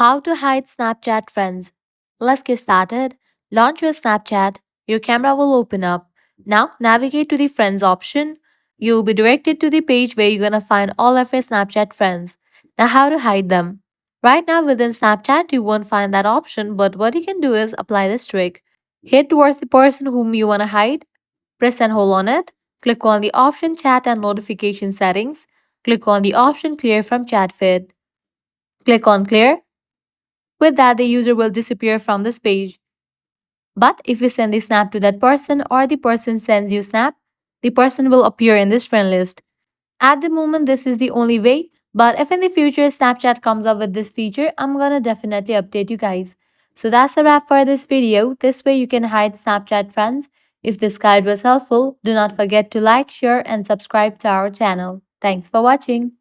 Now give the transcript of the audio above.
How to hide Snapchat friends. Let's get started. Launch your Snapchat. Your camera will open up. Now navigate to the friends option. You'll be directed to the page where you're gonna find all of your Snapchat friends. Now how to hide them. Right now within Snapchat you won't find that option, but what you can do is apply this trick. Head towards the person whom you wanna hide. Press and hold on it. Click on the option chat and notification settings. Click on the option clear from chat feed. Click on clear. With that, the user will disappear from this page. But if you send the snap to that person or the person sends you snap, the person will appear in this friend list. At the moment, this is the only way. But if in the future Snapchat comes up with this feature, I'm gonna definitely update you guys. So that's a wrap for this video. This way you can hide Snapchat friends. If this guide was helpful, do not forget to like, share, and subscribe to our channel. Thanks for watching.